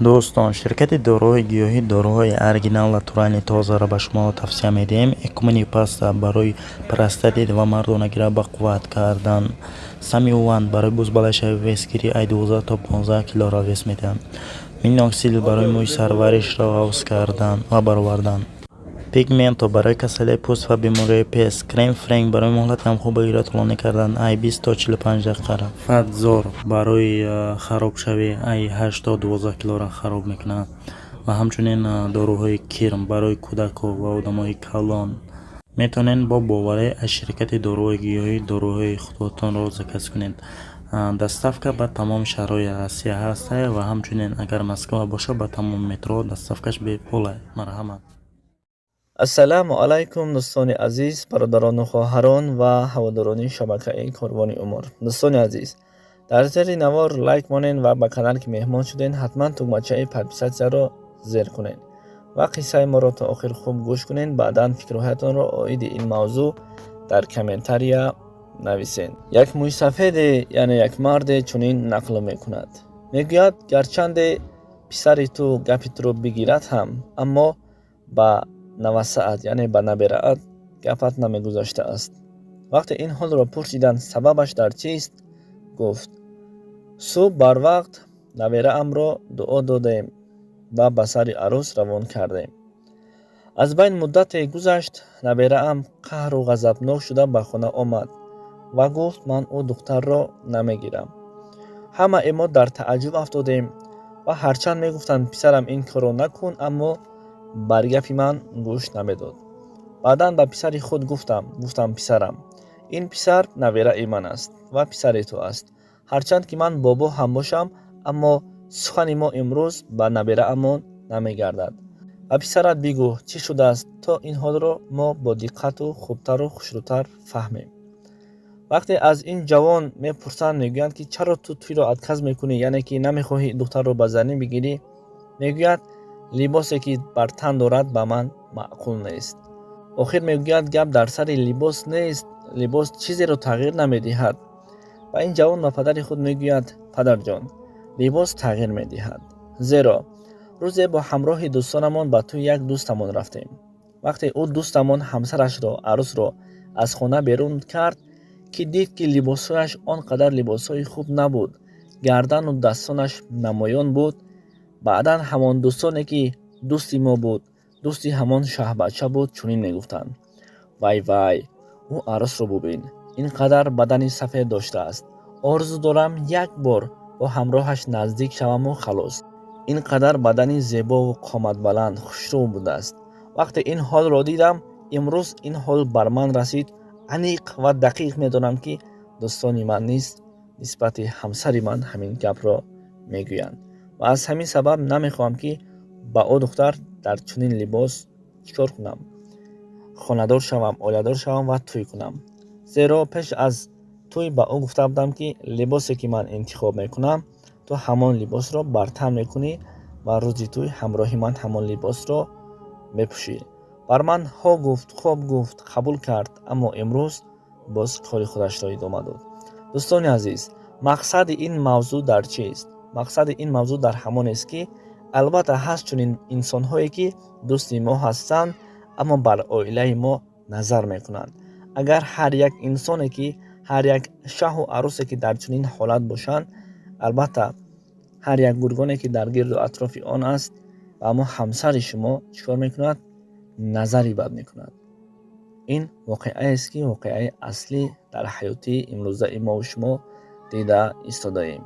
دوستان، شرکت داروهای گیاهی داروهای оригинал ва турайни тозаро ба шумо тавсия медиҳем. Экумени паста барои простатит ва мардонагиро ба қувват кардан. Самиуван барои бузбалашави весгирӣ ай 12 то 15 килоро вес медиҳад. Миноксидил барои мӯи сарваришро ҳафз кардан ва баровардан. Пигменто барои касалии пӯст ва бемории пес. Крем френк барои муҳлати намхӯбагиро тӯлонӣ кардан ай 20 то 45 дақиқаро. Фатзор барои харобшавӣ ай 8 то 12 килоро хароб мекунад. ва ҳамчунин доруҳои кирм барои кӯдакон ва одамои калон. метавонед бо боварӣ аз ширкати доруҳои гиёҳӣ доруҳои худотонро заказ кунед. доставка ба тамом шаҳрҳои Россия ҳаст ва ҳамчунин агар Москва бошад ба тамом метро доставкаш бепул аст. марҳамат. ассалому алайкум дӯстони азиз, бародарону хоҳарон ва ҳаводорони шабакаи Корвони Умр. дӯстони азиз, дар зери навор лайк монед ва ба канал ки меҳмон шуден ҳатман тугмачаи подписатсияро зер кунед ва қиссаи моро то охир хуб гӯш кунед. баъдан фикрҳоятонро оиди ин мавзӯъ дар комментария нависед. як мӯйсафеде яъне як марде чунин нақл мекунад. мегӯяд гарчанде писари ту гапи туро бигирад ҳам, аммо ба навасаат яъне ба набераат гапат намегузоштааст. вақте ин ҳолро пурсидан сабабаш дар чист, гуфт: субҳ барвақт набераамро дуо додем ва ба сари арӯс равон кардем. аз байн муддате гузашт, набераам қаҳру ғазабнок шуда ба хона омад ва гуфт: ман ӯ духтарро намегирам. ҳамаи мо дар тааҷҷуб афтодем ва ҳарчанд мегуфтанд писарам ин корро накун, аммо бар гапи ман гӯш намедод. баъдан ба писари худ гуфтам: писарам, ин писар набераи ман аст ва писари ту аст. ҳарчанд ки ман бобо ҳам бошам, аммо сухани мо имрӯз ба набераамон намегардад. ва писарат бигӯ чӣ шудааст, то ин ҳолро мо бо диққату хубтару хушрӯтар фаҳмем. вақте аз ин ҷавон мепурсанд, мегӯянд ки чаро ту туйро отказ мекунӣ, яъне ки намехоҳӣ духтарро ба занӣ бигирӣ, мегӯяд либосе ки бар тан дорад ба ман маъқул нест. охир мегӯяд гап дар сари либос нест, либос чизеро тағйир намедиҳад. ва ин ҷавон ба падари худ мегӯяд: падарҷон, либос тағйир медиҳад. зеро рӯзе бо ҳамроҳи дӯстонамон ба тӯи як дӯстамон рафтем. вақте ӯ дӯстамон ҳамсарашро арӯсро аз хона берун кард, ки дид ки либосҳояш он қадар либосҳои хуб набуд, гардану дастонаш намоён буд. баъдан ҳамон дӯстоне ки дӯсти мо буд, дӯсти ҳамон шаҳбача буд, чунин мегуфтанд: вай ӯ арӯсро бубин, ин қадар бадани сафед доштааст. орзу дорам як бор бо ҳамроҳаш наздик шаваму халос. ин қадар бадани зебову қоматбаланд, хушрӯ будааст. вақте ин ҳолро дидам, имрӯз ин ҳол бар ман расид, аниқ ва дақиқ медонам ки дӯстони ман низ нисбати ҳамсари ман ҳамин гапро мегӯянд. ва аз ҳамин сабаб намехоҳам ки ба ӯ духтар дар чунин либос чикор кунам, хонадор шавам, оиладор шавам ва тӯй кунам. зеро пеш аз тӯй ба ӯ гуфта будам ки либосе ки ман интихоб мекунам, ту ҳамон либосро бар тан мекунӣ ва рӯзи тӯй ҳамроҳи ман ҳамон либосро мепӯшӣ. бар ман ҳо гуфт, хоб гуфт, қабул кард, аммо имрӯз боз кори худашро идома дод. дӯстони азиз, мақсади ин мавзӯъ дар чист? мақсади ин мавзӯъ дар ҳамонест ки албатта ҳаст чунин инсонҳое ки дӯсти мо ҳастанд, аммо бар оилаи мо назар мекунанд. агар ҳар як инсоне ки ҳар як шаҳу арӯсе ки дар чунин ҳолат бошанд, албатта ҳар як гургоне ки дар гирду атрофи он аст ва аммо ҳамсари шумо чикор мекунад? назари бад мекунад. ин воқеаест ки воқеаи аслӣ дар ҳаёти имрӯзаи мову шумо дида истодаем.